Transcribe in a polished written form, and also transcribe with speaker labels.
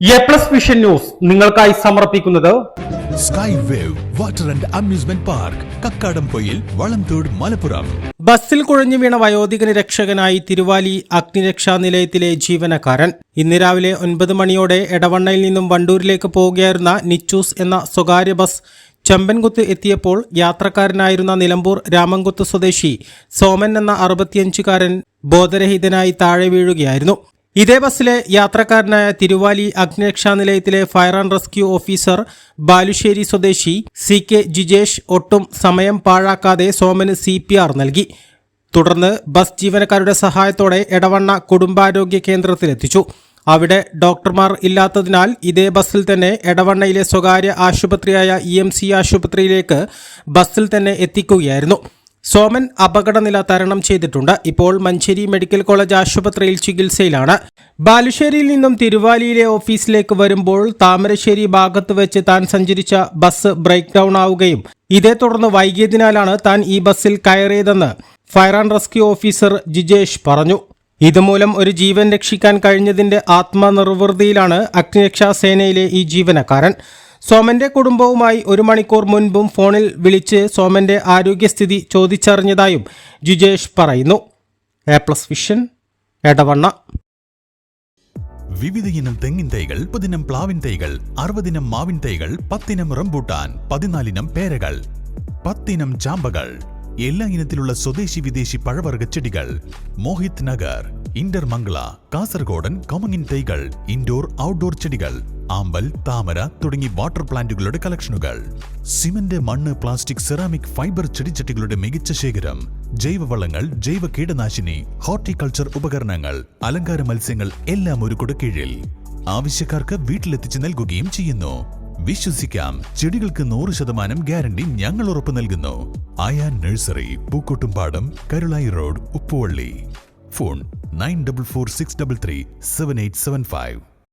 Speaker 1: A+ vision news നിങ്ങൾക്കായി സമർപ്പിക്കുന്നത്
Speaker 2: sky wave water and amusement park Kakkadampoyil Valamthode Malappuram.
Speaker 3: ബസ്സിൽ കുഴഞ്ഞു വീണ വയോധികന് രക്ഷകനായി തിരുവാലി അഗ്നിരക്ഷാ നിലയത്തിലെ ജീവനക്കാരൻ. ഇന്ന് രാവിലെ 9 മണിയോടെ എടവണ്ണയിൽ നിന്നും വണ്ടൂരിലേക്ക് പോവുകയായിരുന്ന നിച്ചൂസ് എന്ന സ്വകാര്യ ബസ് ചെമ്പൻകുത്ത് എത്തിയപ്പോൾ യാത്രക്കാരനായിരുന്ന നിലമ്പൂർ രാമൻകുത്ത് സ്വദേശി സോമൻ എന്ന 65-കാരൻ ബോധരഹിതനായി താഴെ വീഴുകയായിരുന്നു. ഇതേ ബസ്സിലെ യാത്രക്കാരനായ തിരുവാലി അഗ്നിരക്ഷാ നിലയത്തിലെ fire and rescue officer Balussery സ്വദേശി CK ജിജേഷ് ഒട്ടും സമയം പാഴാക്കാതെ സോമന് CPR നൽകി. തുടർന്ന് ബസ് ജീവനക്കാരുടെ സഹായത്തോടെ എടവണ്ണ കുടുംബാരോഗ്യ കേന്ദ്രത്തിലെത്തിച്ചു. അവിടെ ഡോക്ടർമാർ ഇല്ലാത്തതിനാൽ ഇതേ ബസ്സിൽ തന്നെ എടവണ്ണയിലെ സ്വകാര്യ ആശുപത്രിയായ EMC ആശുപത്രിയിലേക്ക് ബസ്സിൽ തന്നെ എത്തിക്കുകയായിരുന്നു. സോമൻ അപകടനില തരണം ചെയ്തിട്ടുണ്ട്. ഇപ്പോൾ മഞ്ചേരി മെഡിക്കൽ കോളേജ് ആശുപത്രിയിൽ ചികിത്സയിലാണ്. ബാലുശ്ശേരിയിൽ നിന്നും തിരുവാലിയിലെ ഓഫീസിലേക്ക് വരുമ്പോൾ താമരശ്ശേരി ഭാഗത്ത് വെച്ച് താൻ സഞ്ചരിച്ച ബസ് ബ്രേക്ക് ഡൗൺ ആവുകയും ഇതേ തുടർന്ന് വൈകിയതിനാലാണ് താൻ ഈ ബസ്സിൽ കയറിയതെന്ന് fire and rescue officer Jijesh പറഞ്ഞു. ഇതുമൂലം ഒരു ജീവൻ രക്ഷിക്കാൻ കഴിഞ്ഞതിന്റെ ആത്മനിർവൃതിയിലാണ് അഗ്നിരക്ഷാ സേനയിലെ ഈ ജീവനക്കാരൻ. സോമന്റെ കുടുംബവുമായി 1 മണിക്കൂർ മുൻപും ഫോണിൽ വിളിച്ച് സോമന്റെ ആരോഗ്യസ്ഥിതി ചോദിച്ചറിഞ്ഞതായും ജിജേഷ് പറയുന്നു. A+ vision Edavanna.
Speaker 2: വിവിധ ഇനം തെങ്ങിൻ തൈകൾ, 30 ഇനം പ്ലാവിൻ തൈകൾ, 60 ഇനം മാവിൻ തൈകൾ, 10 ഇനം റംബൂട്ടാൻ, 14 ഇനം പേരകൾ, 10 ഇനം ചാമ്പകൾ, എല്ലാ ഇനത്തിലുള്ള സ്വദേശി വിദേശി പഴവർഗ ചെടികൾ. മോഹിത് നഗർ, ഇന്റർമംഗള, കാസർഗോഡൻ കൊമങ്ങിൻ തൈകൾ, ഇൻഡോർ ഔട്ട്ഡോർ ചെടികൾ, ആമ്പൽ, താമര തുടങ്ങി വാട്ടർ പ്ലാന്റുകളുടെ കളക്ഷനുകൾ. സിമന്റ്, മണ്ണ്, പ്ലാസ്റ്റിക്, സെറാമിക്, ഫൈബർ ചെടിച്ചട്ടികളുടെ മികച്ച ശേഖരം. ജൈവവളങ്ങൾ, ജൈവ കീടനാശിനി, ഹോർട്ടിക്കൾച്ചർ ഉപകരണങ്ങൾ, അലങ്കാര മത്സ്യങ്ങൾ എല്ലാം ഒരു കുടക്കീഴിൽ. ആവശ്യക്കാർക്ക് വീട്ടിലെത്തിച്ച് നൽകുകയും ചെയ്യുന്നു. വിശ്വസിക്കാം, ചെടികൾക്ക് 100% ഗ്യാരണ്ടി ഞങ്ങൾ ഉറപ്പു നൽകുന്നു. Ayan nursery, Pookkottumpadam, Karulai road, Uppuvalli. Phone 9446337875.